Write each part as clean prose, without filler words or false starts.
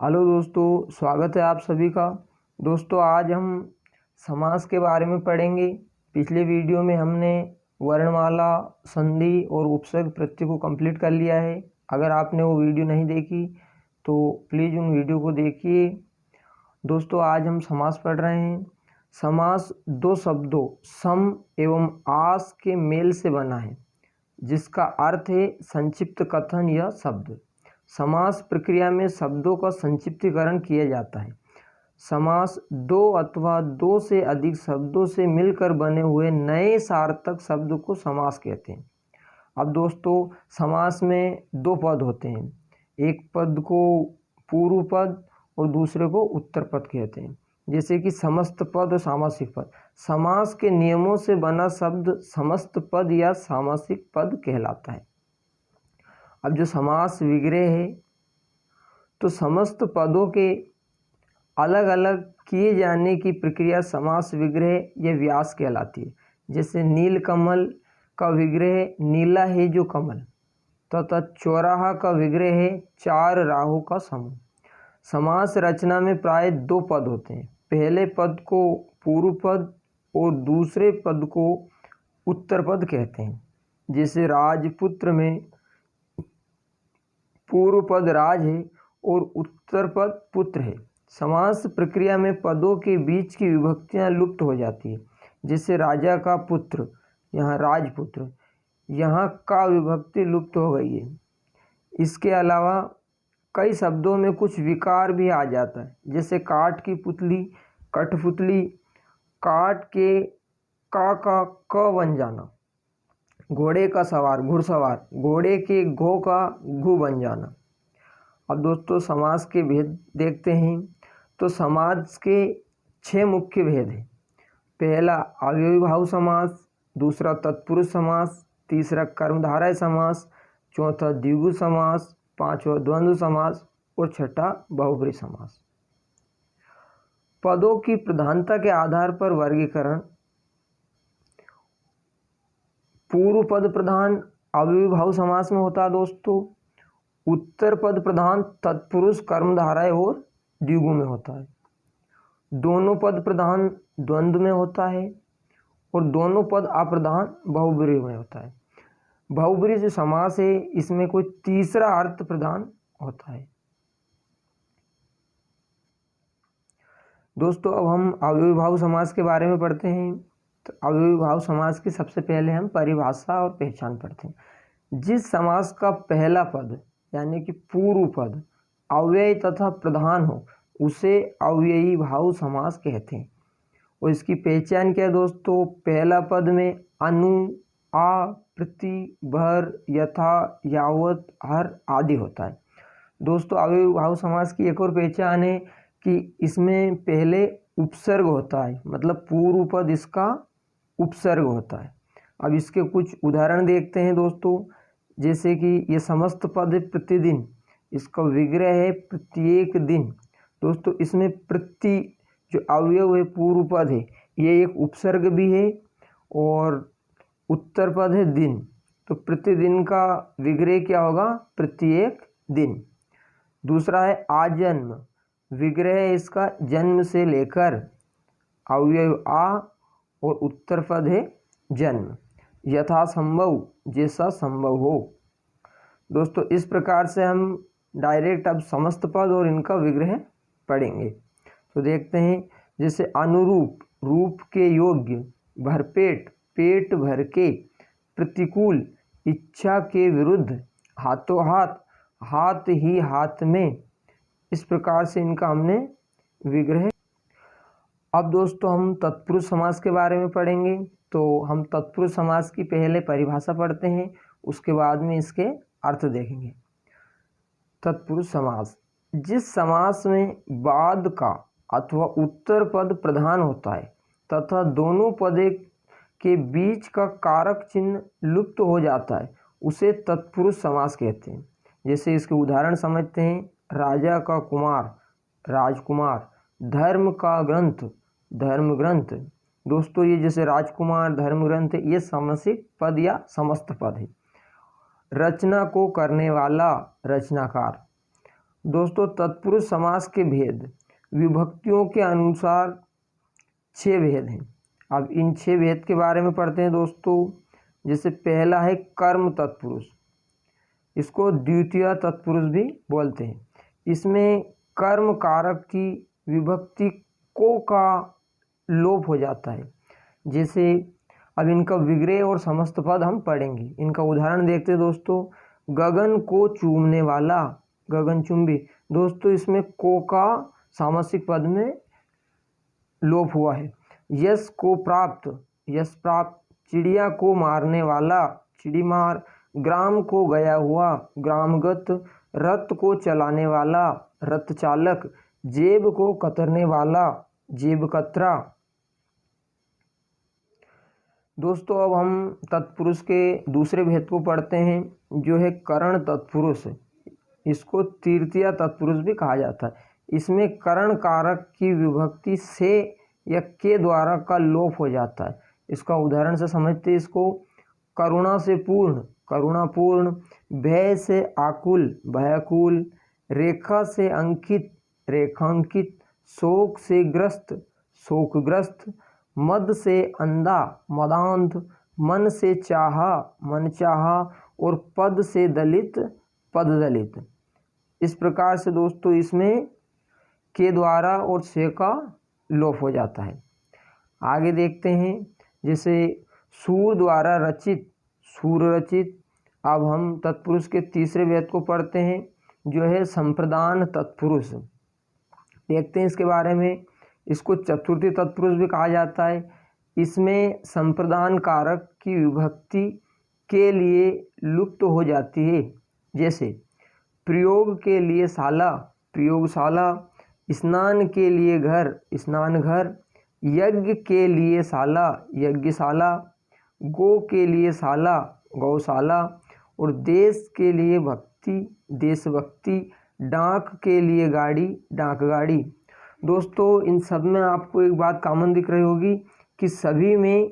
Hello दोस्तों, स्वागत है आप सभी का। दोस्तों आज हम समास के बारे में पढ़ेंगे। पिछले वीडियो में हमने वर्णमाला, संधि और उपसर्ग प्रत्यय को कंप्लीट कर लिया है। अगर आपने वो वीडियो नहीं देखी तो प्लीज़ उन वीडियो को देखिए। दोस्तों आज हम समास पढ़ रहे हैं। समास दो शब्दों सम एवं आस के मेल से बना है, जिसका अर्थ है संक्षिप्त कथन या शब्द। समास प्रक्रिया में शब्दों का संक्षिप्तीकरण किया जाता है। समास दो अथवा दो से अधिक शब्दों से मिलकर बने हुए नए सार्थक शब्द को समास कहते हैं। अब दोस्तों समास में दो पद होते हैं, एक पद को पूर्व पद और दूसरे को उत्तर पद कहते हैं, जैसे कि समस्त पद और सामासिक पद। समास के नियमों से बना शब्द समस्त पद या सामासिक पद कहलाता है। अब जो समास विग्रह है तो समस्त पदों के अलग अलग किए जाने की प्रक्रिया समास विग्रह या व्यास कहलाती है। जैसे नील कमल का विग्रह नीला है जो कमल, तथा चौराहा का विग्रह है चार राहों का समूह। समास रचना में प्राय दो पद होते हैं, पहले पद को पूर्व पद और दूसरे पद को उत्तर पद कहते हैं। जैसे राजपुत्र में पूर्व पद राज है और उत्तर पद पुत्र है। समास प्रक्रिया में पदों के बीच की विभक्तियां लुप्त हो जाती है। जैसे राजा का पुत्र, यहाँ राजपुत्र, यहाँ का विभक्ति लुप्त हो गई है। इसके अलावा कई शब्दों में कुछ विकार भी आ जाता है, जैसे काठ की पुतली कठपुतली, काठ के का क बन जाना, घोड़े का सवार घुड़सवार, घोड़े के घो का घु बन जाना। अब दोस्तों समास के भेद देखते हैं। तो समास के 6 मुख्य भेद हैं। पहला अव्ययी भाव समास, दूसरा तत्पुरुष समास, तीसरा कर्मधारय समास, चौथा द्विगु समास, पांचवा द्वंद्व समास और छठा बहुब्रीहि समास। पदों की प्रधानता के आधार पर वर्गीकरण। पूर्व पद प्रधान अव्ययी भाव समास में होता है दोस्तों। उत्तर पद प्रधान तत्पुरुष कर्मधारय और द्विगु में होता है। दोनों पद प्रधान द्वंद्व में होता है और दोनों पद अप्रधान बहुब्रीहि में होता है। बहुब्रीहि जो समास है इसमें कोई तीसरा अर्थ प्रधान होता है। दोस्तों अब हम अव्ययी भाव समास के बारे में पढ़ते हैं। तो अव्ययी भाव समास की सबसे पहले हम परिभाषा और पहचान पढ़ते हैं। जिस समास का पहला पद यानी कि पूर्व पद अव्यय तथा प्रधान हो उसे अव्ययी भाव समास कहते हैं। और इसकी पहचान क्या है दोस्तों? पहला पद में अनु, आ, प्रति, भर, यथा, यावत, हर आदि होता है। दोस्तों अव्ययी भाव समास की एक और पहचान है कि इसमें पहले उपसर्ग होता है, मतलब पूर्व पद इसका उपसर्ग होता है। अब इसके कुछ उदाहरण देखते हैं दोस्तों। जैसे कि ये समस्त पद है प्रतिदिन, इसका विग्रह है प्रत्येक दिन। दोस्तों इसमें प्रति जो अवयव है पूर्व पद है ये एक उपसर्ग भी है और उत्तर पद है दिन, तो प्रतिदिन का विग्रह क्या होगा? प्रत्येक दिन। दूसरा है आजन्म, विग्रह है इसका जन्म से लेकर, अवयव आ और उत्तर पद है जन्म। यथासंभव, जैसा संभव हो। दोस्तों इस प्रकार से हम डायरेक्ट अब समस्त पद और इनका विग्रह पढ़ेंगे। तो देखते हैं। जैसे अनुरूप, रूप के योग्य, भरपेट, पेट भर के, प्रतिकूल, इच्छा के विरुद्ध, हाथों हाथ, हाथ ही हाथ में। इस प्रकार से इनका हमने विग्रह। अब दोस्तों हम तत्पुरुष समास के बारे में पढ़ेंगे। तो हम तत्पुरुष समास की पहले परिभाषा पढ़ते हैं, उसके बाद में इसके अर्थ देखेंगे। तत्पुरुष समास, जिस समास में बाद का अथवा उत्तर पद प्रधान होता है तथा दोनों पद के बीच का कारक चिन्ह लुप्त हो जाता है उसे तत्पुरुष समास कहते हैं। जैसे इसके उदाहरण समझते हैं। राजा का कुमार, राजकुमार, धर्म का ग्रंथ, धर्म ग्रंथ। दोस्तों ये जैसे राजकुमार, धर्म ग्रंथ, ये सामासिक पद या समस्त पद है। रचना को करने वाला, रचनाकार। दोस्तों तत्पुरुष समास के भेद विभक्तियों के अनुसार 6 भेद हैं। अब इन 6 भेद के बारे में पढ़ते हैं दोस्तों। जैसे पहला है कर्म तत्पुरुष, इसको द्वितीय तत्पुरुष भी बोलते हैं। इसमें कर्म कारक की विभक्ति को का लोप हो जाता है। जैसे अब इनका विग्रह और समस्त पद हम पढ़ेंगे। इनका उदाहरण देखते हैं दोस्तों। गगन को चूमने वाला, गगनचुंबी। दोस्तों इसमें को का सामासिक पद में लोप हुआ है। यश को प्राप्त, यश प्राप्त। चिड़िया को मारने वाला, चिड़ी मार। ग्राम को गया हुआ, ग्रामगत। रथ को चलाने वाला, रथ चालक। जेब को कतरने वाला, जेब कतरा। दोस्तों अब हम तत्पुरुष के दूसरे भेद को पढ़ते हैं, जो है करण तत्पुरुष। इसको तृतीय तत्पुरुष भी कहा जाता है। इसमें करण कारक की विभक्ति से या के द्वारा का लोप हो जाता है। इसका उदाहरण से समझते हैं इसको। करुणा से पूर्ण, करुणापूर्ण। भय से आकुल, भयाकुल। रेखा से अंकित, रेखांकित। शोक से ग्रस्त, शोकग्रस्त। मद से अंधा, मदांध। मन से चाहा, मन चाहा। और पद से दलित, पद दलित। इस प्रकार से दोस्तों इसमें के द्वारा और से का लोप हो जाता है। आगे देखते हैं। जैसे सूर द्वारा रचित, सूर रचित। अब हम तत्पुरुष के तीसरे भेद को पढ़ते हैं, जो है संप्रदान तत्पुरुष। देखते हैं इसके बारे में। इसको चतुर्थी तत्पुरुष भी कहा जाता है। इसमें संप्रदान कारक की विभक्ति के लिए लुप्त हो जाती है। जैसे प्रयोग के लिए शाला, प्रयोगशाला। स्नान के लिए घर, स्नान घर। यज्ञ के लिए शाला, यज्ञशाला। गो के लिए शाला, गौशाला। और देश के लिए भक्ति, देशभक्ति। डाक के लिए गाड़ी, डाक गाड़ी। दोस्तों इन सब में आपको एक बात कॉमन दिख रही होगी कि सभी में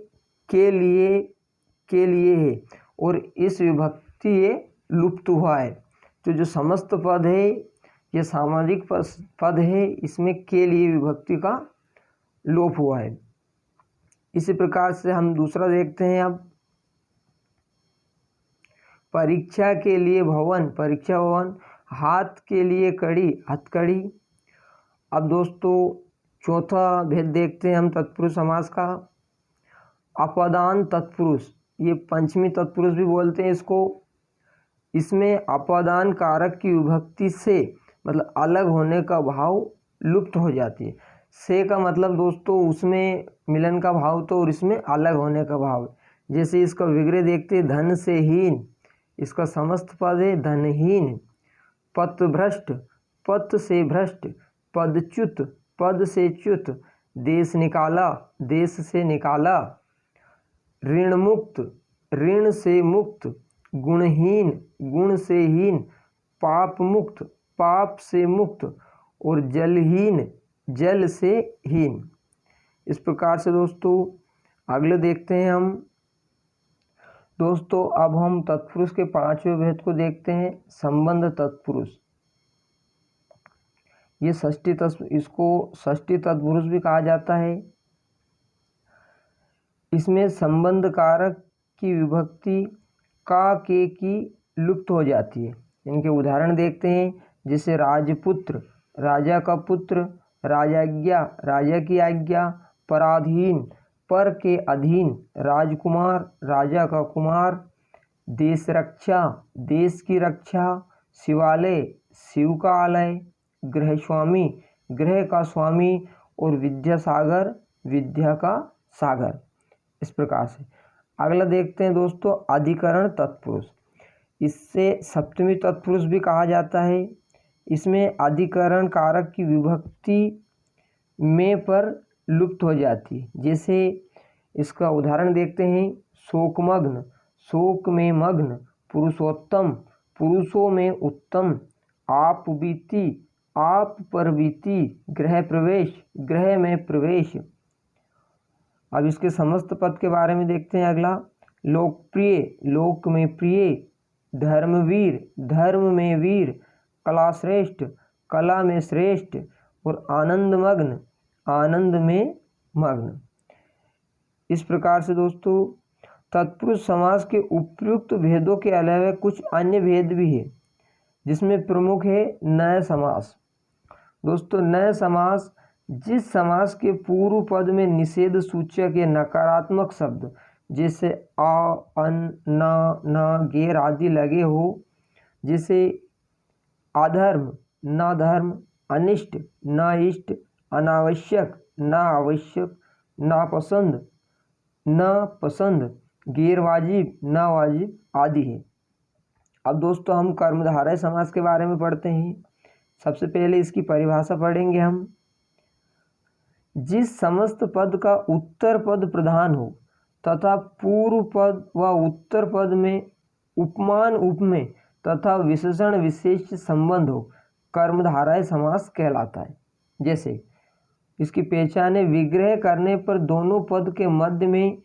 के लिए है और इस विभक्ति ये लुप्त हुआ है। तो जो समस्त पद है, ये सामाजिक पद है, इसमें के लिए विभक्ति का लोप हुआ है। इसी प्रकार से हम दूसरा देखते हैं। अब परीक्षा के लिए भवन, परीक्षा भवन। हाथ के लिए कड़ी, हथकड़ी। अब दोस्तों चौथा भेद देखते हैं हम तत्पुरुष समास का। अपदान तत्पुरुष, ये पंचमी तत्पुरुष भी बोलते हैं इसको। इसमें अपदान कारक की विभक्ति से मतलब अलग होने का भाव लुप्त हो जाती है। से का मतलब दोस्तों उसमें मिलन का भाव तो और इसमें अलग होने का भाव। जैसे इसका विग्रह देखते हैं, धन से हीन। इसका समस्त पद है धनहीन। पथभ्रष्ट, पथ से भ्रष्ट। पदच्युत, पद से च्युत। देश निकाला, देश से निकाला। ऋण मुक्त, ऋण से मुक्त। गुणहीन, गुण से हीन। पाप मुक्त, पाप से मुक्त। और जलहीन, जल से हीन। इस प्रकार से दोस्तों अगले देखते हैं हम। दोस्तों अब हम तत्पुरुष के 5वें भेद को देखते हैं, संबंध तत्पुरुष। ये इसको षष्ठी तत्पुरुष भी कहा जाता है। इसमें संबंध कारक की विभक्ति का के की लुप्त हो जाती है। इनके उदाहरण देखते हैं। जैसे राजपुत्र, राजा का पुत्र। राजाज्ञा, राजा की आज्ञा। पराधीन, पर के अधीन। राजकुमार, राजा का कुमार। देश रक्षा, देश की रक्षा। शिवालय, शिव का आलय। गृह स्वामी, गृह का स्वामी। और विद्यासागर, विद्या का सागर। इस प्रकार से अगला देखते हैं दोस्तों, अधिकरण तत्पुरुष। इससे सप्तमी तत्पुरुष भी कहा जाता है। इसमें अधिकरण कारक की विभक्ति में पर लुप्त हो जाती है। जैसे इसका उदाहरण देखते हैं। शोकमग्न, शोक में मग्न। पुरुषोत्तम, पुरुषों में उत्तम। आप बीती, आप पर बीती। गृह प्रवेश, गृह में प्रवेश। अब इसके समस्त पद के बारे में देखते हैं। अगला लोकप्रिय, लोक में प्रिय। धर्मवीर, धर्म में वीर। कलाश्रेष्ठ, कला में श्रेष्ठ और आनंदमग्न, आनंद में मग्न। इस प्रकार से दोस्तों तत्पुरुष समास के उपयुक्त भेदों के अलावा कुछ अन्य भेद भी है, जिसमें प्रमुख है नए समास। दोस्तों नए समास जिस समास के पूर्व पद में निषेध सूचक या नकारात्मक शब्द जैसे आ, अन, न, न, गैर आदि लगे हो, जैसे अधर्म, न धर्म, अनिष्ट, न इष्ट, अनावश्यक, न आवश्यक, नापसंद, न पसंद, गैर वाजिब, न वाजिब आदि है। अब दोस्तों हम कर्मधारय समास के बारे में पढ़ते हैं। सबसे पहले इसकी परिभाषा पढ़ेंगे हम। जिस समस्त पद का उत्तर पद प्रधान हो तथा पूर्व पद व उत्तर पद में उपमान उपमेय तथा विशेषण विशेष संबंध हो, कर्मधारय समास कहलाता है। जैसे इसकी पहचान है, विग्रह करने पर दोनों पद के मध्य में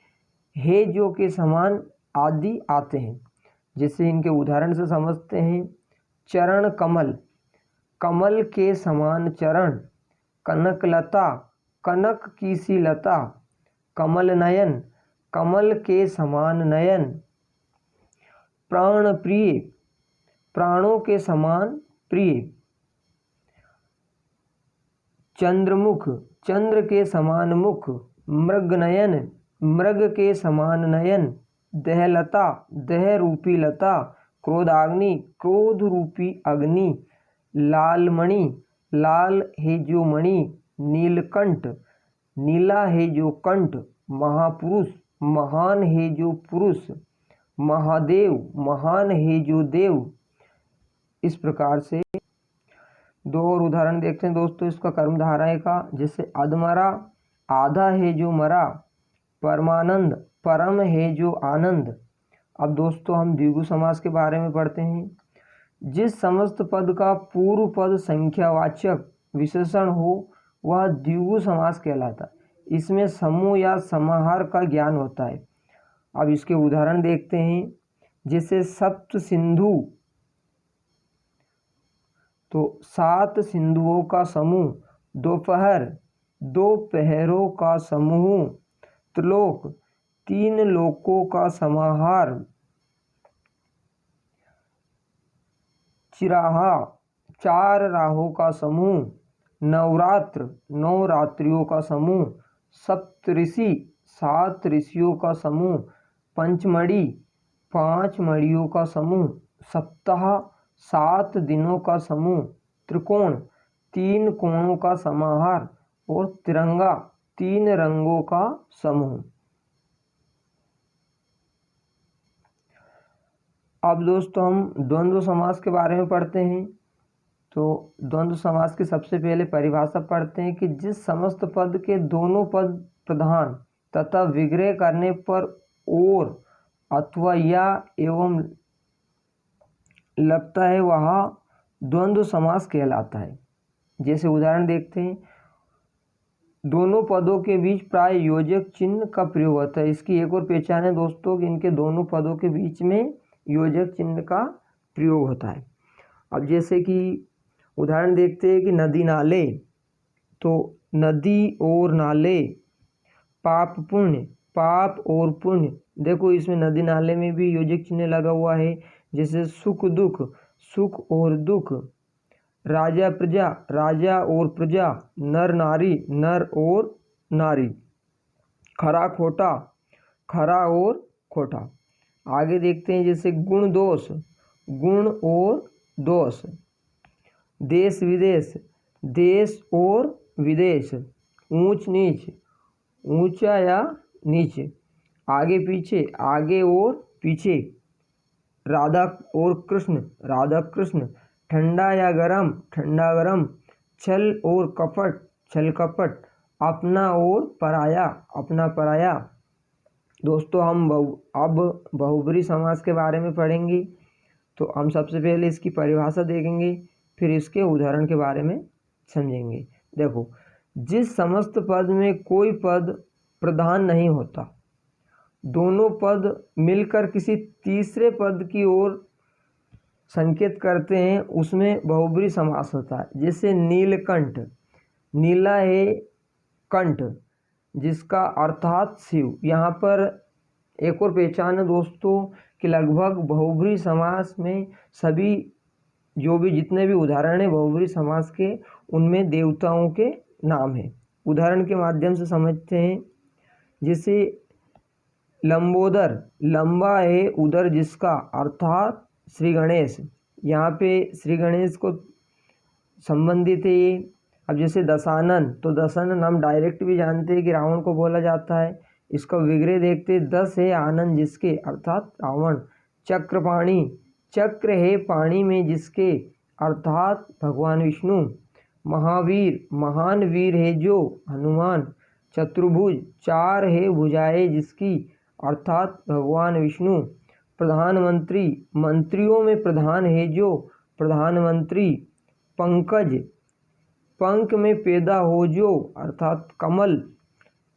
हे जो के समान आदि आते हैं। जैसे इनके उदाहरण से समझते हैं। चरण कमल, कमल के समान चरण। कनकलता, कनक की सी लता। कमल नयन, कमल के समान नयन। प्राण प्रिय, प्राणों के समान प्रिय। चंद्रमुख, चंद्र के समान मुख। मृग नयन, मृग के समान नयन। दहलता, दह रूपी लता। क्रोधाग्नि, क्रोध रूपी अग्नि। लालमणि, लाल है जो मणि। नीलकंठ, नीला है जो कंठ। महापुरुष, महान है जो पुरुष। महादेव, महान है जो देव। इस प्रकार से दो और उदाहरण देखते हैं दोस्तों इसका कर्मधारय का। जैसे अधमरा, आधा है जो मरा। परमानंद, परम है जो आनंद। अब दोस्तों हम द्विगु समास के बारे में पढ़ते हैं। जिस समस्त पद का पूर्व पद संख्यावाचक विशेषण हो वह द्विगु समास कहलाता। इसमें समूह या समाहार का ज्ञान होता है। अब इसके उदाहरण देखते हैं। जैसे सप्त सिंधु, तो 7 सिंधुओं का समूह। दोपहर, 2 पहरों का समूह। त्रिलोक, 3 लोकों का समाहार। चिराहा, 4 राहों का समूह। नवरात्र, 9 रात्रियों का समूह। सप्तऋषि, 7 ऋषियों का समूह। पंचमढ़ी, 5 मड़ियों का समूह। सप्ताह, 7 दिनों का समूह। त्रिकोण, 3 कोणों का समाहार। और तिरंगा, 3 रंगों का समूह। अब दोस्तों हम द्वंद्व समास के बारे में पढ़ते हैं। तो द्वंद्व समास की सबसे पहले परिभाषा पढ़ते हैं कि जिस समस्त पद के दोनों पद प्रधान तथा विग्रह करने पर और अथवा या एवं लगता है वह द्वंद्व समास कहलाता है। जैसे उदाहरण देखते हैं। दोनों पदों के बीच प्राय योजक चिन्ह का प्रयोग होता है। इसकी एक और पहचान है दोस्तों कि इनके दोनों पदों के बीच में योजक चिन्ह का प्रयोग होता है। अब जैसे कि उदाहरण देखते हैं कि नदी नाले, तो नदी और नाले। पाप पुण्य, पाप और पुण्य। देखो इसमें नदी नाले में भी योजक चिन्ह लगा हुआ है। जैसे सुख दुख, सुख और दुख। राजा प्रजा, राजा और प्रजा। नर नारी, नर और नारी। खरा खोटा, खरा और खोटा। आगे देखते हैं जैसे गुण दोष, गुण और दोष। देश विदेश, देश और विदेश। ऊंच नीच, ऊंचा या नीचे। आगे पीछे, आगे और पीछे। राधा और कृष्ण, राधा कृष्ण। ठंडा या गरम, ठंडा गरम। छल और कपट, छल कपट। अपना और पराया, अपना पराया। दोस्तों हम अब बहुब्रीहि समास के बारे में पढ़ेंगे। तो हम सबसे पहले इसकी परिभाषा देखेंगे, फिर इसके उदाहरण के बारे में समझेंगे। देखो, जिस समस्त पद में कोई पद प्रधान नहीं होता, दोनों पद मिलकर किसी तीसरे पद की ओर संकेत करते हैं उसमें बहुब्री समास होता है। जैसे नीलकंठ, नीला है कंठ जिसका अर्थात शिव। यहाँ पर एक और पहचान है दोस्तों कि लगभग बहुब्री समास में सभी जो भी जितने भी उदाहरण हैं बहुब्री समास के उनमें देवताओं के नाम हैं। उदाहरण के माध्यम से समझते हैं। जैसे लंबोदर, लंबा है उदर जिसका अर्थात श्री गणेश। यहाँ पे श्री गणेश को संबंधित है ये। अब जैसे दशानन, तो दशानन हम डायरेक्ट भी जानते हैं कि रावण को बोला जाता है। इसका विग्रह देखते 10 है आनंद जिसके अर्थात रावण। चक्रपाणी, चक्र है पाणी में जिसके अर्थात भगवान विष्णु। महावीर, महान वीर है जो हनुमान। चतुर्भुज, 4 है भुजाएं जिसकी अर्थात भगवान विष्णु। प्रधानमंत्री, मंत्रियों में प्रधान है जो प्रधानमंत्री। पंकज, पंख में पैदा हो जो अर्थात कमल।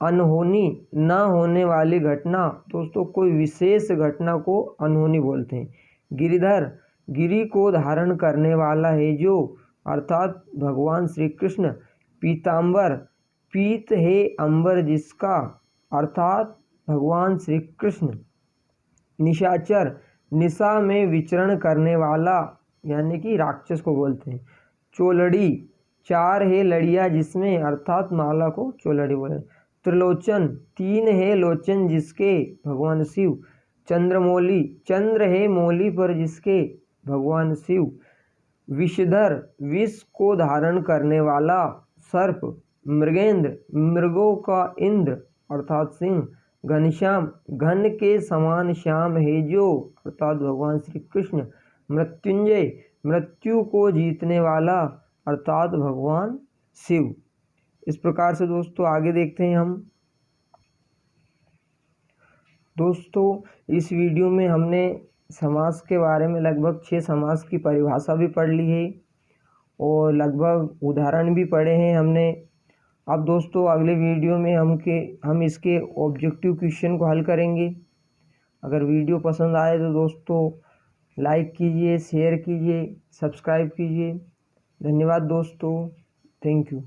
अनहोनी, न होने वाली घटना, दोस्तों कोई विशेष घटना को अनहोनी बोलते हैं। गिरिधर, गिरि को धारण करने वाला है जो अर्थात भगवान श्री कृष्ण। पीतांबर, पीत है अंबर जिसका अर्थात भगवान श्री कृष्ण। निशाचर, निशा में विचरण करने वाला यानी कि राक्षस को बोलते हैं। चोलड़ी, 4 है लड़िया जिसमें अर्थात माला को चोलड़ी बोले। त्रिलोचन, 3 है लोचन जिसके भगवान शिव। चंद्रमौली, चंद्र है मौली पर जिसके भगवान शिव। विषधर, विष को धारण करने वाला सर्प। मृगेंद्र, मृगों का इंद्र अर्थात सिंह। घनश्याम, घन के समान श्याम है जो अर्थात भगवान श्री कृष्ण। मृत्युंजय, मृत्यु को जीतने वाला अर्थात भगवान शिव। इस प्रकार से दोस्तों आगे देखते हैं हम। दोस्तों इस वीडियो में हमने समास के बारे में लगभग 6 समास की परिभाषा भी पढ़ ली है और लगभग उदाहरण भी पढ़े हैं हमने। अब दोस्तों अगले वीडियो में हम इसके ऑब्जेक्टिव क्वेश्चन को हल करेंगे। अगर वीडियो पसंद आए तो दोस्तों लाइक कीजिए, शेयर कीजिए, सब्सक्राइब कीजिए। धन्यवाद दोस्तों, थैंक यू।